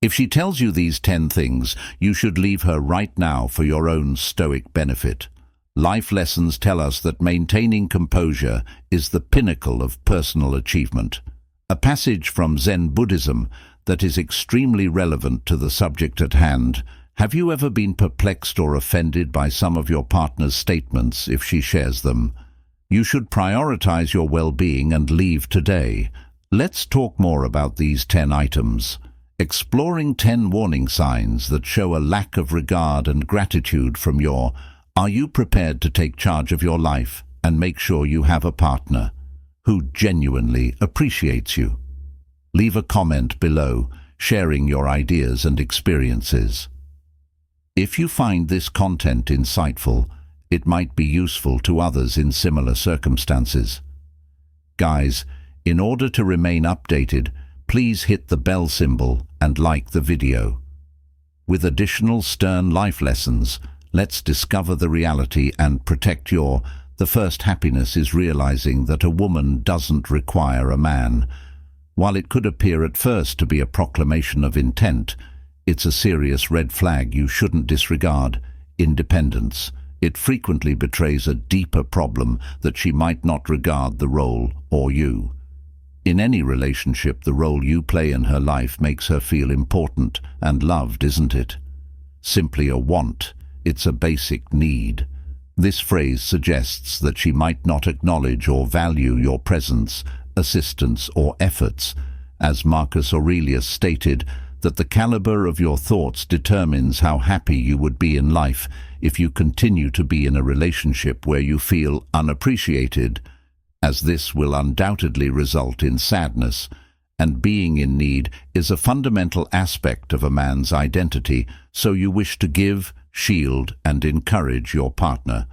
If she tells you these 10 things, you should leave her right now for your own Stoic benefit. Life lessons tell us that maintaining composure is the pinnacle of personal achievement. A passage from Zen Buddhism that is extremely relevant to the subject at hand. Have you ever been perplexed or offended by some of your partner's statements if she shares them? You should prioritize your well-being and leave today. Let's talk more about these 10 items. Exploring 10 warning signs that show a lack of regard and gratitude from your. Are you prepared to take charge of your life and make sure you have a partner who genuinely appreciates you? Leave a comment below, sharing your ideas and experiences. If you find this content insightful, it might be useful to others in similar circumstances. Guys, in order to remain updated, please hit the bell symbol and like the video. With additional stern life lessons, let's discover the reality and protect your. The first happiness is realizing that a woman doesn't require a man. While it could appear at first to be a proclamation of intent, it's a serious red flag you shouldn't disregard. Independence. It frequently betrays a deeper problem that she might not regard the role or you. In any relationship, the role you play in her life makes her feel important and loved, isn't it? Simply a want, it's a basic need. This phrase suggests that she might not acknowledge or value your presence, assistance, or efforts. As Marcus Aurelius stated, that the caliber of your thoughts determines how happy you would be in life if you continue to be in a relationship where you feel unappreciated, as this will undoubtedly result in sadness, and being in need is a fundamental aspect of a man's identity, so you wish to give, shield, and encourage your partner.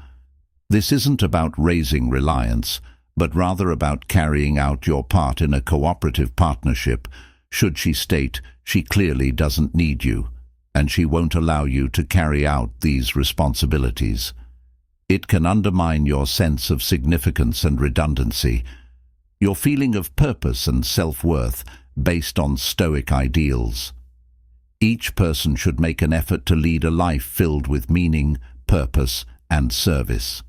This isn't about raising reliance, but rather about carrying out your part in a cooperative partnership. Should she state she clearly doesn't need you, and she won't allow you to carry out these responsibilities, it can undermine your sense of significance and redundancy, your feeling of purpose and self-worth based on Stoic ideals. Each person should make an effort to lead a life filled with meaning, purpose, and service.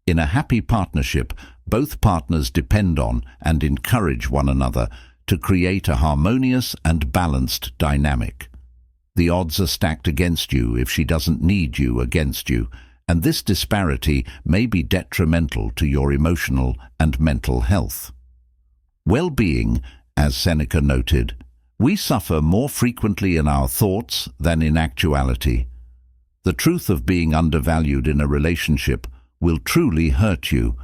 In a happy partnership, both partners depend on and encourage one another to create a harmonious and balanced dynamic. The odds are stacked against you if she doesn't need you against you, and this disparity may be detrimental to your emotional and mental health. Well-being, as Seneca noted, we suffer more frequently in our thoughts than in actuality. The truth of being undervalued in a relationship will truly hurt you.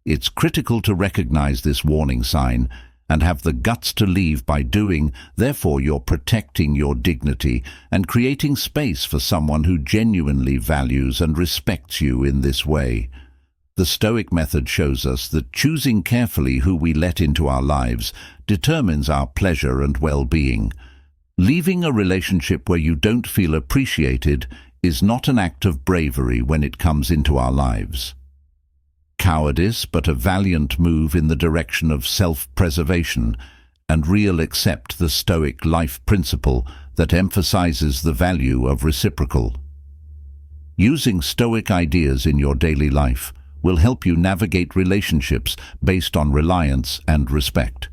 It's critical to recognize this warning sign and have the guts to leave by doing. Therefore, you're protecting your dignity and creating space for someone who genuinely values and respects you in this way. The Stoic method shows us that choosing carefully who we let into our lives determines our pleasure and well-being. Leaving a relationship where you don't feel appreciated is not an act of bravery when it comes into our lives. Cowardice, but a valiant move in the direction of self-preservation and real. Accept the Stoic life principle that emphasizes the value of reciprocal. Using Stoic ideas in your daily life will help you navigate relationships based on reliance and respect,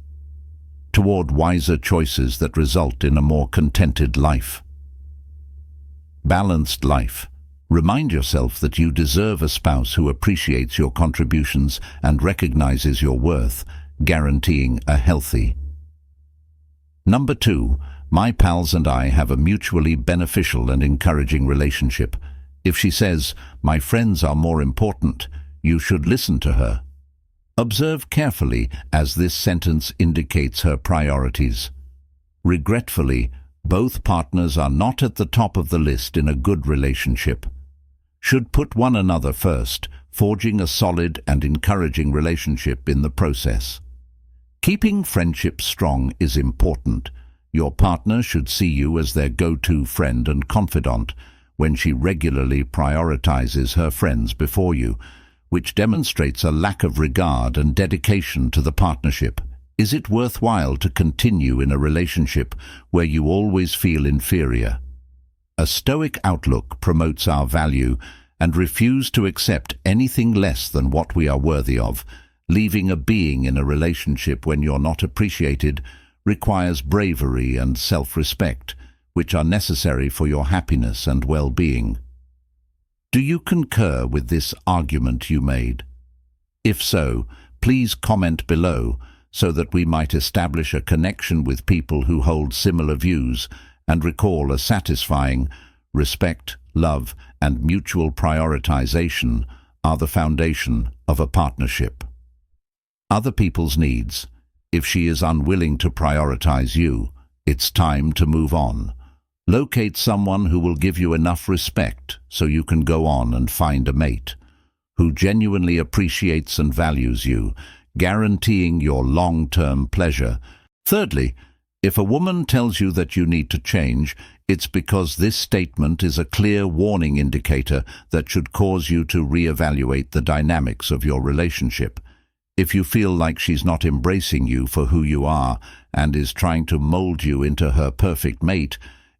toward wiser choices that result in a more contented life. Balanced life. Remind yourself that you deserve a spouse who appreciates your contributions and recognizes your worth, guaranteeing a healthy. Number 2, my pals and I have a mutually beneficial and encouraging relationship. If she says, my friends are more important, you should listen to her. Observe carefully as this sentence indicates her priorities. Regretfully, both partners are not at the top of the list in a good relationship. Should put one another first, forging a solid and encouraging relationship in the process. Keeping friendships strong is important. Your partner should see you as their go-to friend and confidant when she regularly prioritizes her friends before you, which demonstrates a lack of regard and dedication to the partnership. Is it worthwhile to continue in a relationship where you always feel inferior? A Stoic outlook promotes our value and refuse to accept anything less than what we are worthy of. Leaving a being in a relationship when you're not appreciated requires bravery and self-respect, which are necessary for your happiness and well-being. Do you concur with this argument you made? If so, please comment below so that we might establish a connection with people who hold similar views and recall a satisfying respect, love, and mutual prioritization are the foundation of a partnership. Other people's needs. If she is unwilling to prioritize you, it's time to move on. Locate someone who will give you enough respect so you can go on and find a mate who genuinely appreciates and values you, guaranteeing your long-term pleasure. Thirdly, if a woman tells you that you need to change, it's because this statement is a clear warning indicator that should cause you to reevaluate the dynamics of your relationship. If you feel like she's not embracing you for who you are and is trying to mold you into her perfect mate,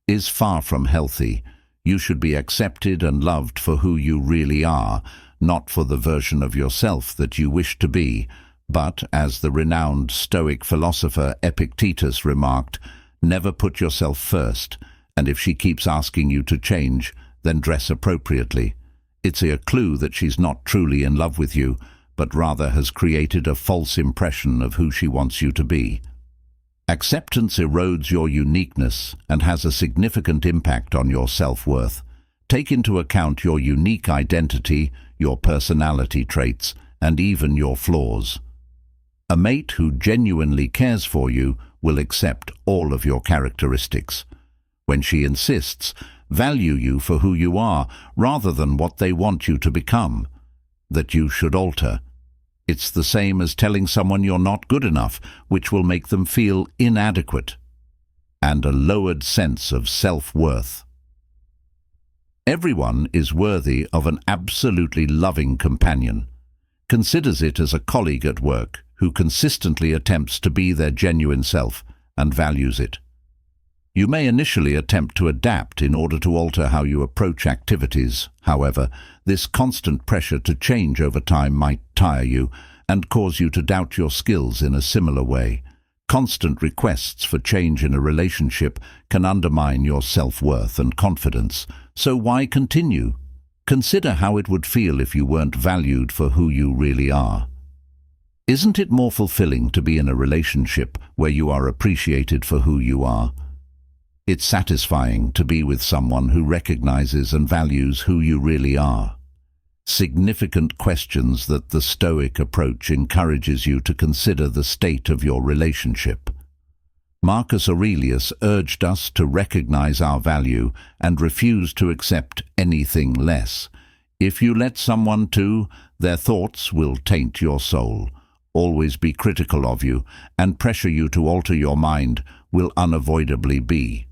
is far from healthy. You should be accepted and loved for who you really are, not for the version of yourself that you wish to be. But, as the renowned Stoic philosopher Epictetus remarked, never put yourself first, and if she keeps asking you to change, then dress appropriately. It's a clue that she's not truly in love with you, but rather has created a false impression of who she wants you to be. Acceptance erodes your uniqueness and has a significant impact on your self-worth. Take into account your unique identity, your personality traits, and even your flaws. A mate who genuinely cares for you will accept all of your characteristics. When she insists, value you for who you are rather than what they want you to become, that you should alter. It's the same as telling someone you're not good enough, which will make them feel inadequate and a lowered sense of self-worth. Everyone is worthy of an absolutely loving companion. Considers it as a colleague at work who consistently attempts to be their genuine self and values it. You may initially attempt to adapt in order to alter how you approach activities. However, this constant pressure to change over time might tire you and cause you to doubt your skills in a similar way. Constant requests for change in a relationship can undermine your self-worth and confidence. So why continue? Consider how it would feel if you weren't valued for who you really are. Isn't it more fulfilling to be in a relationship where you are appreciated for who you are? It's satisfying to be with someone who recognizes and values who you really are. Significant questions that the Stoic approach encourages you to consider the state of your relationship. Marcus Aurelius urged us to recognize our value and refuse to accept anything less. If you let someone to, their thoughts will taint your soul, always be critical of you, and pressure you to alter your mind will unavoidably be.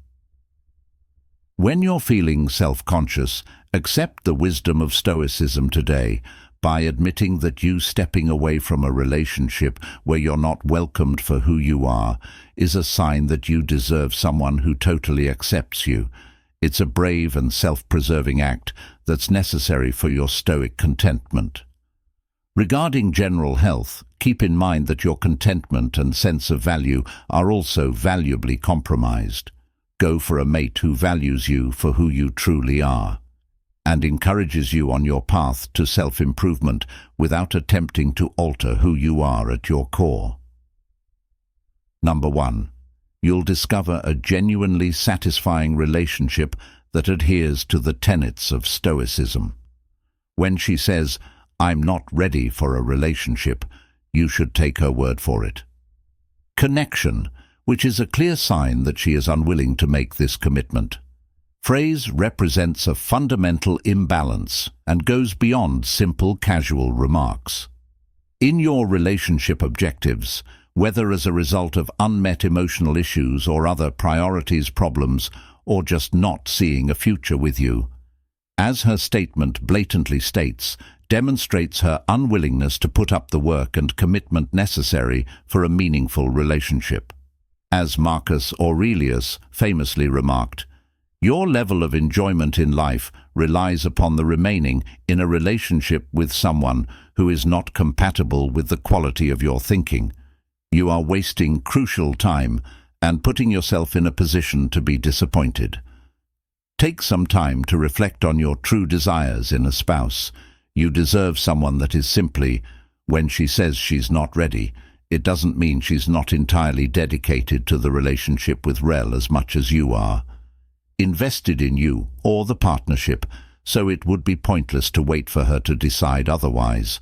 When you're feeling self-conscious, accept the wisdom of Stoicism today by admitting that you stepping away from a relationship where you're not welcomed for who you are is a sign that you deserve someone who totally accepts you. It's a brave and self-preserving act that's necessary for your Stoic contentment. Regarding general health, keep in mind that your contentment and sense of value are also valuably compromised. Go for a mate who values you for who you truly are and encourages you on your path to self-improvement without attempting to alter who you are at your core. Number 1. You'll discover a genuinely satisfying relationship that adheres to the tenets of Stoicism. When she says, "I'm not ready for a relationship," you should take her word for it. Connection, which is a clear sign that she is unwilling to make this commitment. Phrase represents a fundamental imbalance and goes beyond simple casual remarks. In your relationship objectives, whether as a result of unmet emotional issues or other priorities problems, or just not seeing a future with you, as her statement blatantly states, demonstrates her unwillingness to put up the work and commitment necessary for a meaningful relationship. As Marcus Aurelius famously remarked, "Your level of enjoyment in life relies upon the remaining in a relationship with someone who is not compatible with the quality of your thinking. You are wasting crucial time and putting yourself in a position to be disappointed." Take some time to reflect on your true desires in a spouse. You deserve someone that is simply, when she says she's not ready, it doesn't mean she's not entirely dedicated to the relationship with Rel as much as you are. Invested in you or the partnership, so it would be pointless to wait for her to decide otherwise.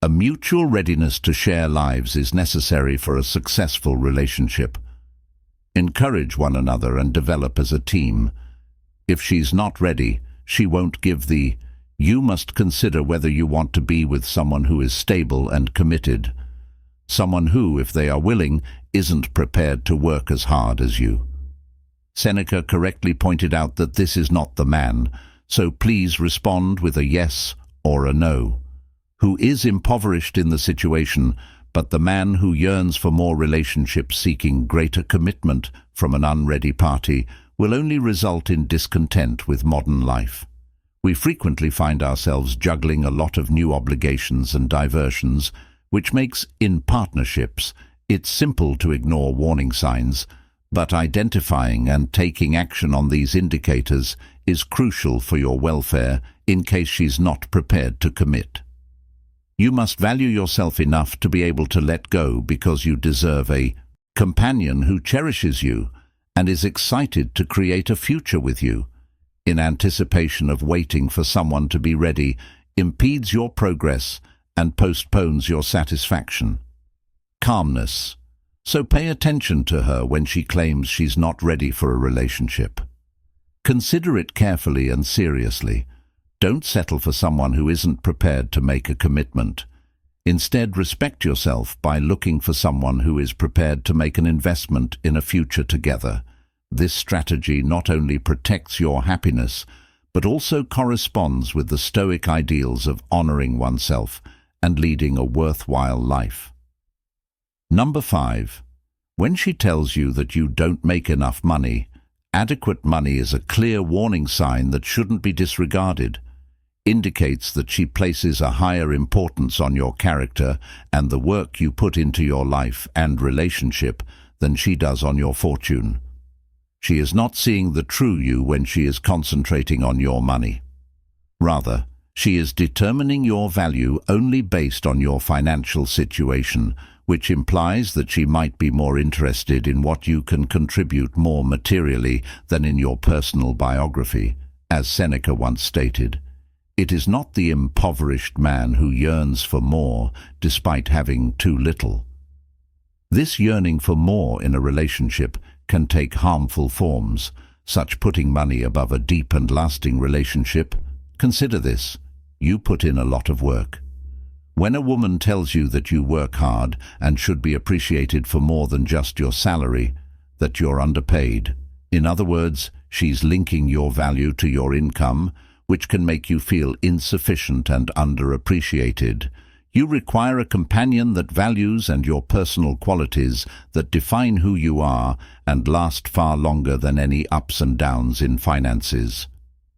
A mutual readiness to share lives is necessary for a successful relationship. Encourage one another and develop as a team. If she's not ready, she won't give the "you must consider whether you want to be with someone who is stable and committed." Someone who, if they are willing, isn't prepared to work as hard as you. Seneca correctly pointed out that this is not the man, so please respond with a yes or a no. Who is impoverished in the situation, but the man who yearns for more relationships seeking greater commitment from an unready party will only result in discontent with modern life. We frequently find ourselves juggling a lot of new obligations and diversions, which makes, in partnerships, it simple to ignore warning signs, but identifying and taking action on these indicators is crucial for your welfare in case she's not prepared to commit. You must value yourself enough to be able to let go because you deserve a companion who cherishes you and is excited to create a future with you. In anticipation of waiting for someone to be ready impedes your progress and postpones your satisfaction. Calmness. So pay attention to her when she claims she's not ready for a relationship. Consider it carefully and seriously. Don't settle for someone who isn't prepared to make a commitment. Instead, respect yourself by looking for someone who is prepared to make an investment in a future together. This strategy not only protects your happiness, but also corresponds with the Stoic ideals of honoring oneself and leading a worthwhile life. Number 5. When she tells you that you don't make enough money, adequate money is a clear warning sign that shouldn't be disregarded. Indicates that she places a higher importance on your character and the work you put into your life and relationship than she does on your fortune. She is not seeing the true you when she is concentrating on your money. Rather, she is determining your value only based on your financial situation, which implies that she might be more interested in what you can contribute more materially than in your personal biography. As Seneca once stated, "It is not the impoverished man who yearns for more despite having too little." This yearning for more in a relationship can take harmful forms, such putting money above a deep and lasting relationship. Consider this: you put in a lot of work. When a woman tells you that you work hard and should be appreciated for more than just your salary, that you're underpaid, in other words, she's linking your value to your income, which can make you feel insufficient and underappreciated. You require a companion that values and your personal qualities that define who you are and last far longer than any ups and downs in finances.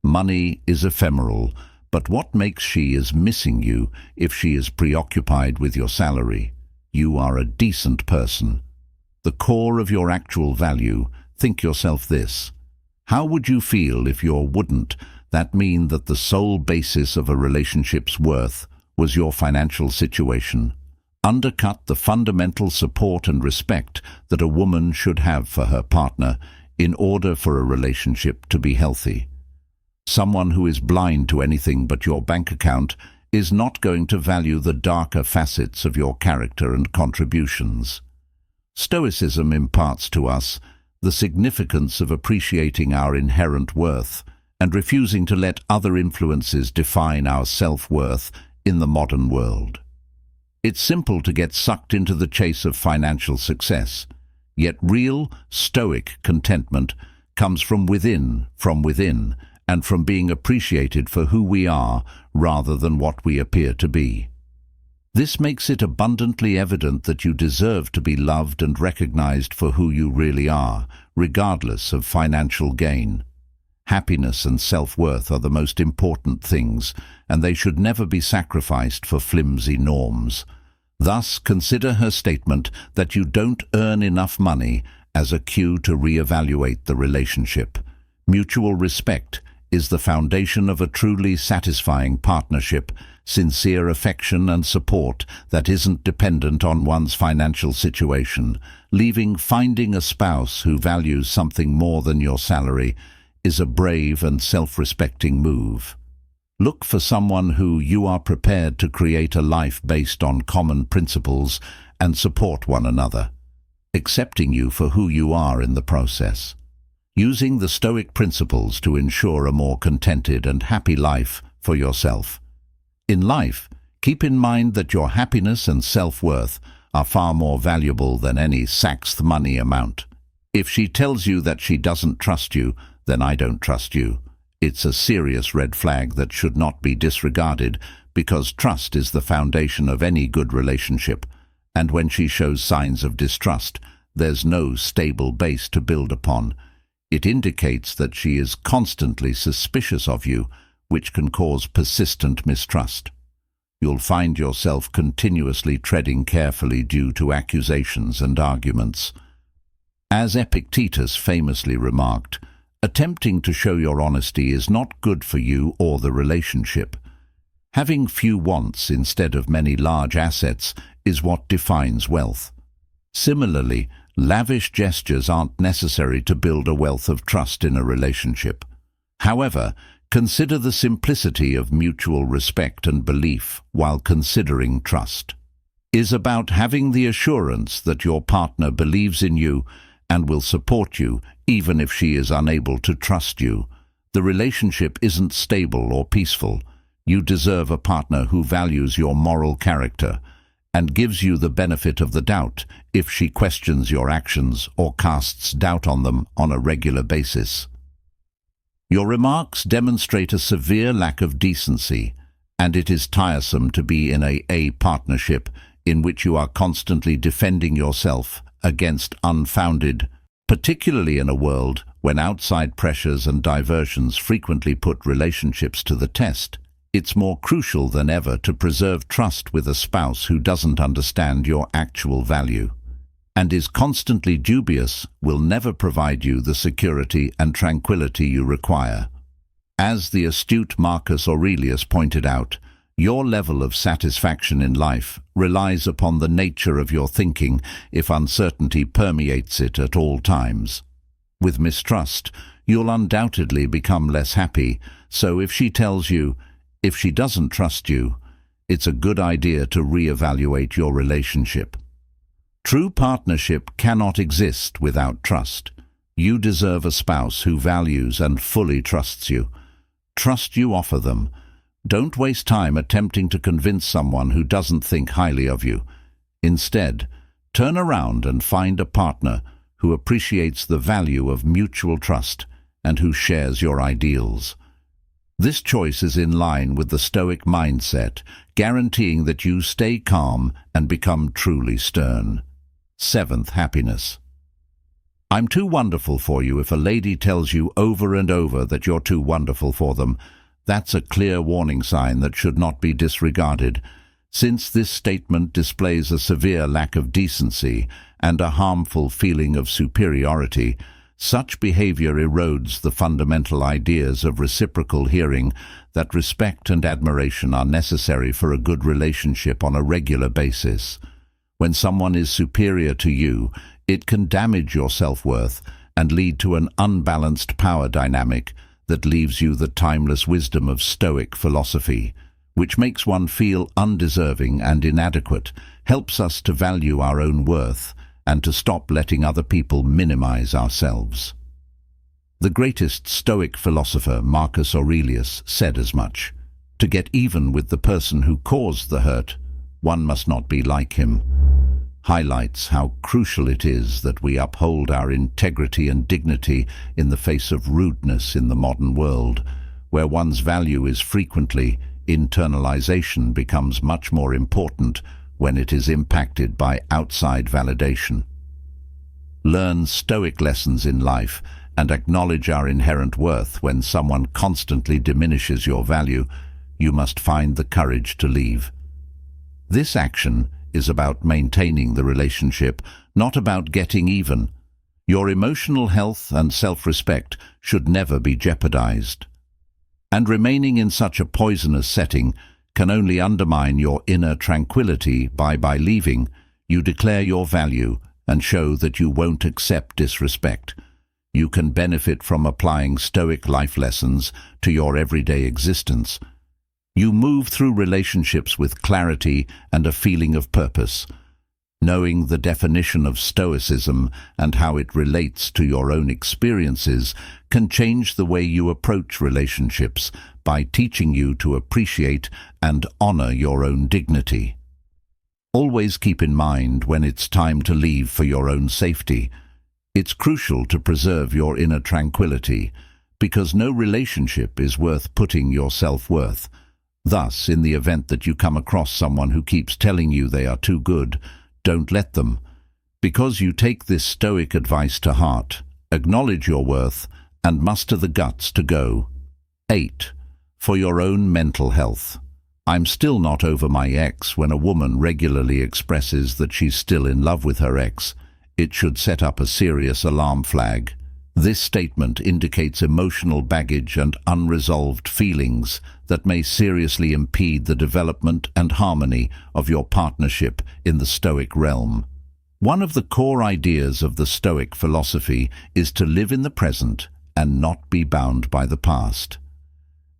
Money is ephemeral, but what makes she is missing you if she is preoccupied with your salary. You are a decent person. The core of your actual value. Think yourself this: how would you feel if you wouldn't that mean that the sole basis of a relationship's worth was your financial situation? Undercut the fundamental support and respect that a woman should have for her partner in order for a relationship to be healthy. Someone who is blind to anything but your bank account is not going to value the darker facets of your character and contributions. Stoicism imparts to us the significance of appreciating our inherent worth and refusing to let other influences define our self-worth in the modern world. It's simple to get sucked into the chase of financial success, yet real, stoic contentment comes from within, and from being appreciated for who we are rather than what we appear to be. This makes it abundantly evident that you deserve to be loved and recognized for who you really are, regardless of financial gain. Happiness and self-worth are the most important things, and they should never be sacrificed for flimsy norms. Thus, consider her statement that you don't earn enough money as a cue to reevaluate the relationship. Mutual respect is the foundation of a truly satisfying partnership, sincere affection and support that isn't dependent on one's financial situation. Finding a spouse who values something more than your salary is a brave and self-respecting move. Look for someone who you are prepared to create a life based on common principles and support one another, accepting you for who you are in the process. Using the Stoic principles to ensure a more contented and happy life for yourself. In life, keep in mind that your happiness and self-worth are far more valuable than any sack's money amount. If she tells you that she doesn't trust you, then I don't trust you. It's a serious red flag that should not be disregarded, because trust is the foundation of any good relationship, and when she shows signs of distrust, there's no stable base to build upon. It indicates that she is constantly suspicious of you, which can cause persistent mistrust. You'll find yourself continuously treading carefully due to accusations and arguments. As Epictetus famously remarked, attempting to show your honesty is not good for you or the relationship. Having few wants instead of many large assets is what defines wealth. Similarly, lavish gestures aren't necessary to build a wealth of trust in a relationship. However, consider the simplicity of mutual respect and belief while considering trust. Is about having the assurance that your partner believes in you and will support you even if she is unable to trust you. The relationship isn't stable or peaceful. You deserve a partner who values your moral character and gives you the benefit of the doubt if she questions your actions or casts doubt on them on a regular basis. Your remarks demonstrate a severe lack of decency, and it is tiresome to be in a partnership in which you are constantly defending yourself against unfounded, particularly in a world when outside pressures and diversions frequently put relationships to the test. It's more crucial than ever to preserve trust with a spouse who doesn't understand your actual value and is constantly dubious, will never provide you the security and tranquility you require. As the astute Marcus Aurelius pointed out, your level of satisfaction in life relies upon the nature of your thinking if uncertainty permeates it at all times. With mistrust, you'll undoubtedly become less happy, so if she doesn't trust you, it's a good idea to reevaluate your relationship. True partnership cannot exist without trust. You deserve a spouse who values and fully trusts you. Trust you offer them. Don't waste time attempting to convince someone who doesn't think highly of you. Instead, turn around and find a partner who appreciates the value of mutual trust and who shares your ideals. This choice is in line with the Stoic mindset, guaranteeing that you stay calm and become truly stern. 7th, happiness. I'm too wonderful for you. If a lady tells you over and over that you're too wonderful for them, that's a clear warning sign that should not be disregarded. Since this statement displays a severe lack of decency and a harmful feeling of superiority, such behavior erodes the fundamental ideas of reciprocal hearing, that respect and admiration are necessary for a good relationship on a regular basis. When someone is superior to you, it can damage your self-worth and lead to an unbalanced power dynamic that leaves you the timeless wisdom of Stoic philosophy, which makes one feel undeserving and inadequate, helps us to value our own worth, and to stop letting other people minimize ourselves. The greatest Stoic philosopher, Marcus Aurelius, said as much. To get even with the person who caused the hurt, one must not be like him. highlights how crucial it is that we uphold our integrity and dignity in the face of rudeness in the modern world, where one's value is frequently internalization becomes much more important when it is impacted by outside validation. Learn Stoic lessons in life and acknowledge our inherent worth. When someone constantly diminishes your value, you must find the courage to leave. This action is about maintaining the relationship, not about getting even. Your emotional health and self-respect should never be jeopardized. And remaining in such a poisonous setting can only undermine your inner tranquility. By leaving, you declare your value and show that you won't accept disrespect. You can benefit from applying Stoic life lessons to your everyday existence. You move through relationships with clarity and a feeling of purpose. Knowing the definition of Stoicism and how it relates to your own experiences can change the way you approach relationships by teaching you to appreciate and honor your own dignity. Always keep in mind when it's time to leave for your own safety. It's crucial to preserve your inner tranquility, because no relationship is worth putting your self-worth. Thus, in the event that you come across someone who keeps telling you they are too good, don't let them. Because you take this Stoic advice to heart, acknowledge your worth and muster the guts to go. 8. For your own mental health. I'm still not over my ex. When a woman regularly expresses that she's still in love with her ex, it should set up a serious alarm flag. This statement indicates emotional baggage and unresolved feelings that may seriously impede the development and harmony of your partnership in the Stoic realm. One of the core ideas of the Stoic philosophy is to live in the present and not be bound by the past.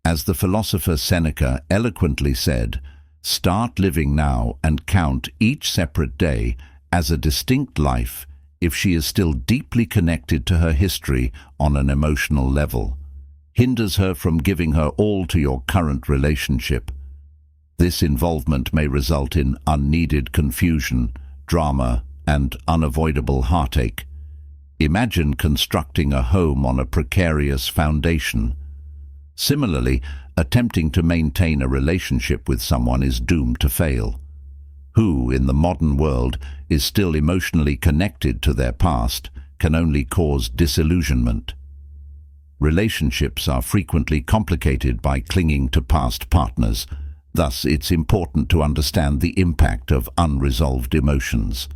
As the philosopher Seneca eloquently said, "Start living now and count each separate day as a distinct life if she is still deeply connected to her history on an emotional level, hinders her from giving her all to your current relationship. This involvement may result in unneeded confusion, drama, and unavoidable heartache. Imagine constructing a home on a precarious foundation. Similarly, attempting to maintain a relationship with someone is doomed to fail. Who, in the modern world, is still emotionally connected to their past can only cause disillusionment. Relationships are frequently complicated by clinging to past partners. Thus, it's important to understand the impact of unresolved emotions.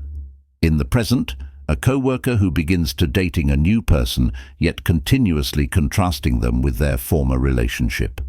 In the present, a co-worker who begins to dating a new person, yet continuously contrasting them with their former relationship.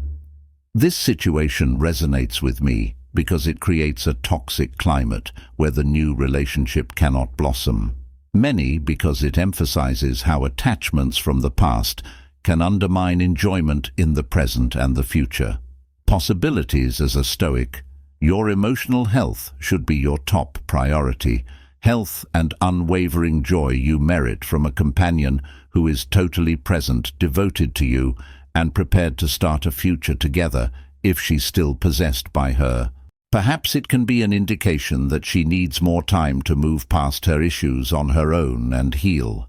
This situation resonates with me because it creates a toxic climate where the new relationship cannot blossom. Many, because it emphasizes how attachments from the past can undermine enjoyment in the present and the future. Possibilities. As a Stoic, your emotional health should be your top priority. Health and unwavering joy you merit from a companion who is totally present, devoted to you, and prepared to start a future together if she's still possessed by her. Perhaps it can be an indication that she needs more time to move past her issues on her own and heal.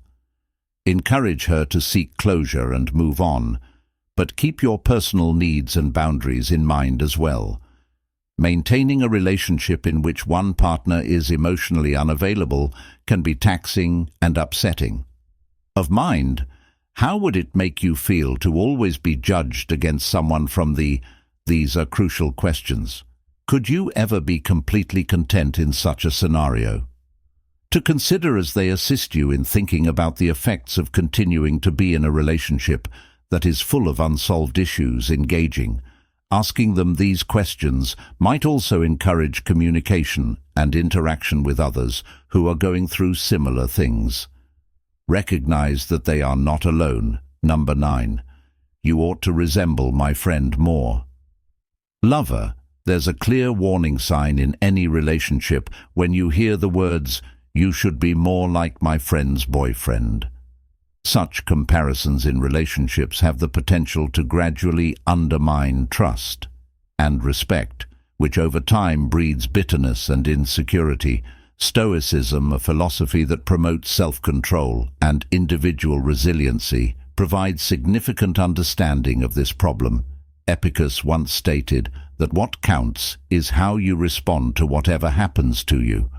Encourage her to seek closure and move on, but keep your personal needs and boundaries in mind as well. Maintaining a relationship in which one partner is emotionally unavailable can be taxing and upsetting. Of mind, how would it make you feel to always be judged against someone from these are crucial questions. Could you ever be completely content in such a scenario? To consider as they assist you in thinking about the effects of continuing to be in a relationship that is full of unsolved issues. Engaging, asking them these questions might also encourage communication and interaction with others who are going through similar things. Recognize that they are not alone. Number 9. You ought to resemble my friend more. Lover, there's a clear warning sign in any relationship when you hear the words, "You should be more like my friend's boyfriend." Such comparisons in relationships have the potential to gradually undermine trust and respect, which over time breeds bitterness and insecurity. Stoicism, a philosophy that promotes self-control and individual resiliency, provides significant understanding of this problem. Epicurus once stated that what counts is how you respond to whatever happens to you.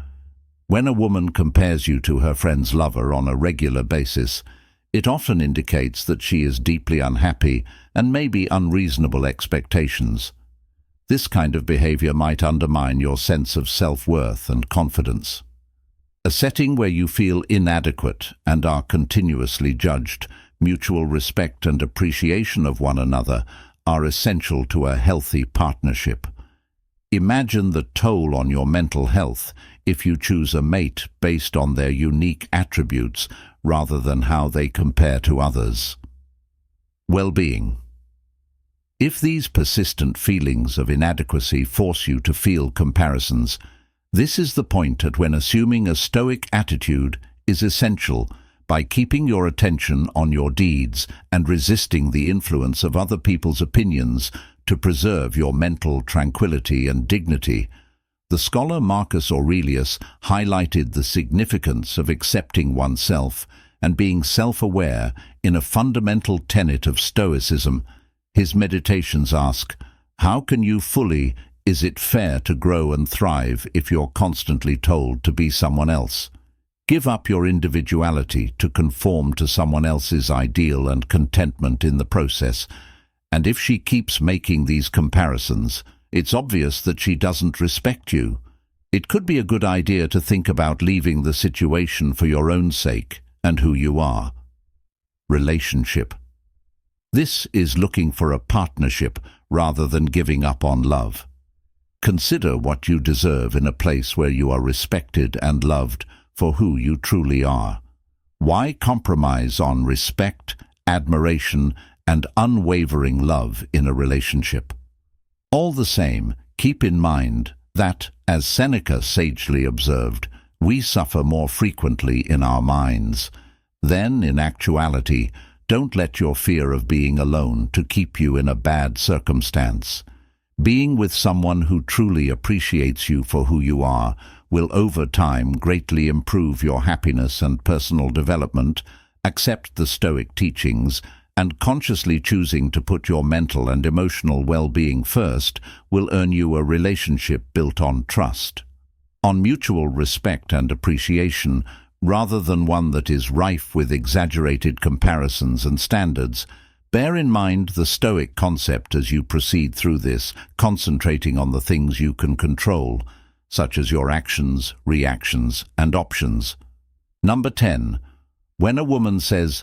When a woman compares you to her friend's lover on a regular basis, it often indicates that she is deeply unhappy and maybe unreasonable expectations. This kind of behavior might undermine your sense of self-worth and confidence. A setting where you feel inadequate and are continuously judged, mutual respect and appreciation of one another are essential to a healthy partnership. Imagine the toll on your mental health if you choose a mate based on their unique attributes rather than how they compare to others. Well-being. If these persistent feelings of inadequacy force you to feel comparisons, this is the point at when assuming a Stoic attitude is essential. By keeping your attention on your deeds and resisting the influence of other people's opinions to preserve your mental tranquility and dignity. The scholar Marcus Aurelius highlighted the significance of accepting oneself and being self-aware in a fundamental tenet of Stoicism. His meditations ask, how can you fully, is it fair to grow and thrive if you're constantly told to be someone else? Give up your individuality to conform to someone else's ideal and contentment in the process. And if she keeps making these comparisons, it's obvious that she doesn't respect you. It could be a good idea to think about leaving the situation for your own sake and who you are. Relationship. This is looking for a partnership rather than giving up on love. Consider what you deserve in a place where you are respected and loved for who you truly are. Why compromise on respect, admiration, and unwavering love in a relationship? All the same, keep in mind that, as Seneca sagely observed, we suffer more frequently in our minds than in actuality. Don't let your fear of being alone to keep you in a bad circumstance. Being with someone who truly appreciates you for who you are will over time greatly improve your happiness and personal development. Accept the Stoic teachings, and consciously choosing to put your mental and emotional well-being first will earn you a relationship built on trust, on mutual respect and appreciation, rather than one that is rife with exaggerated comparisons and standards. Bear in mind the Stoic concept as you proceed through this, concentrating on the things you can control, such as your actions, reactions, and options. Number 10. When a woman says,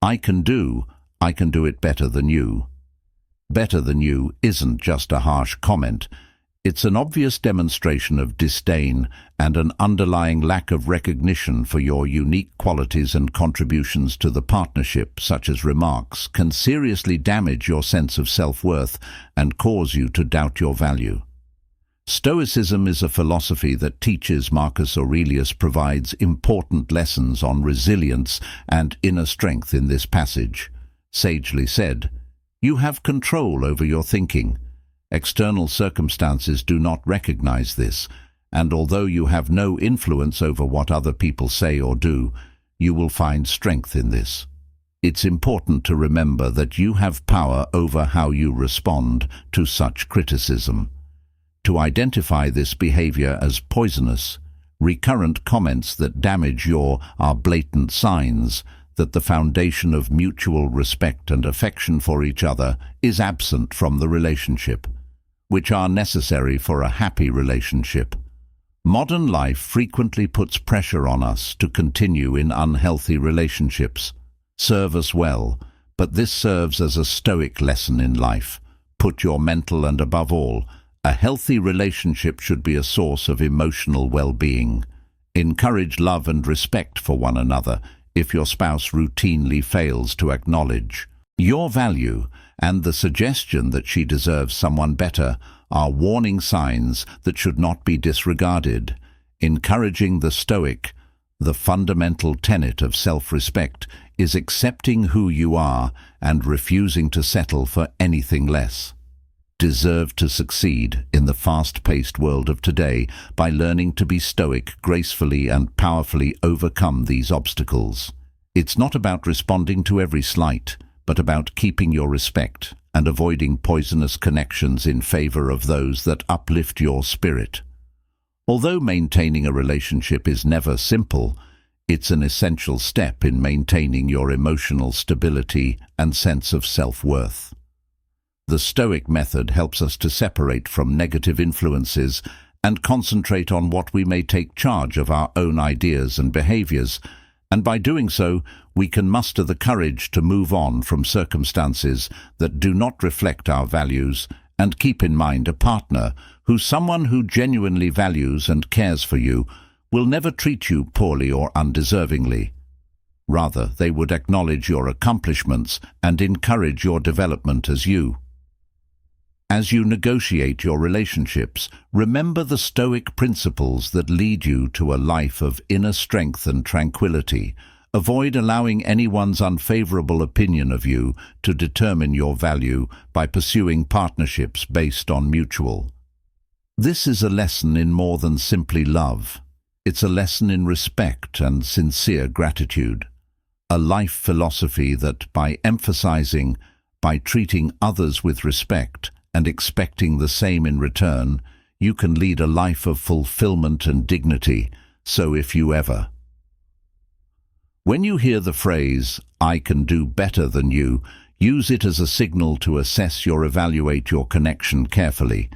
I can do it better than you. Better than you isn't just a harsh comment. It's an obvious demonstration of disdain and an underlying lack of recognition for your unique qualities and contributions to the partnership. Such as remarks can seriously damage your sense of self-worth and cause you to doubt your value. Stoicism is a philosophy that teaches. Marcus Aurelius provides important lessons on resilience and inner strength in this passage. Sagely said, you have control over your thinking. External circumstances do not recognize this, and although you have no influence over what other people say or do, you will find strength in this. It's important to remember that you have power over how you respond to such criticism. To identify this behavior as poisonous, recurrent comments that damage your are blatant signs that the foundation of mutual respect and affection for each other is absent from the relationship, which are necessary for a happy relationship. Modern life frequently puts pressure on us to continue in unhealthy relationships. Serve us well, but this serves as a Stoic lesson in life. Put your mental and, above all, a healthy relationship should be a source of emotional well-being. Encourage love and respect for one another if your spouse routinely fails to acknowledge your value, and the suggestion that she deserves someone better are warning signs that should not be disregarded. Encouraging the Stoic, the fundamental tenet of self-respect, is accepting who you are and refusing to settle for anything less. deserve to succeed in the fast-paced world of today by learning to be stoic, gracefully and powerfully overcome these obstacles. It's not about responding to every slight, but about keeping your respect and avoiding poisonous connections in favor of those that uplift your spirit. Although maintaining a relationship is never simple, it's an essential step in maintaining your emotional stability and sense of self-worth. The Stoic method helps us to separate from negative influences and concentrate on what we may take charge of our own ideas and behaviors, and by doing so, we can muster the courage to move on from circumstances that do not reflect our values and keep in mind a partner who's someone who genuinely values and cares for you will never treat you poorly or undeservingly. Rather, they would acknowledge your accomplishments and encourage your development as you. As you negotiate your relationships, remember the Stoic principles that lead you to a life of inner strength and tranquility. Avoid allowing anyone's unfavorable opinion of you to determine your value by pursuing partnerships based on mutual. This is a lesson in more than simply love. It's a lesson in respect and sincere gratitude. A life philosophy that by treating others with respect and expecting the same in return, you can lead a life of fulfillment and dignity. So if you ever. When you hear the phrase, "I can do better than you," use it as a signal to assess or evaluate your connection carefully,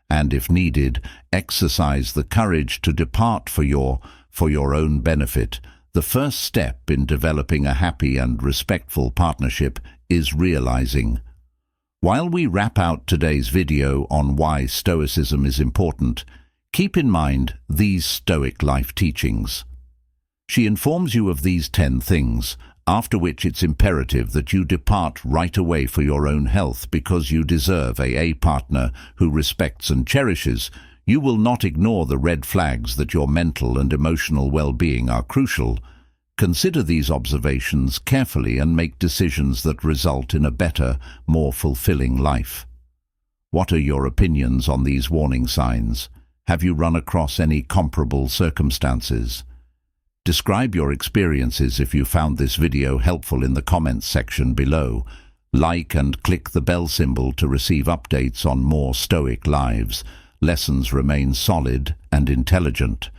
and if needed, exercise the courage to depart for your own benefit. The first step in developing a happy and respectful partnership is realizing. While we wrap out today's video on why Stoicism is important, keep in mind these Stoic life teachings. She informs you of these 10 things, after which it's imperative that you depart right away for your own health because you deserve a partner who respects and cherishes. You will not ignore the red flags that your mental and emotional well-being are crucial. Consider these observations carefully and make decisions that result in a better, more fulfilling life. What are your opinions on these warning signs? Have you run across any comparable circumstances? Describe your experiences if you found this video helpful in the comments section below. Like and click the bell symbol to receive updates on more Stoic lives. Lessons remain solid and intelligent.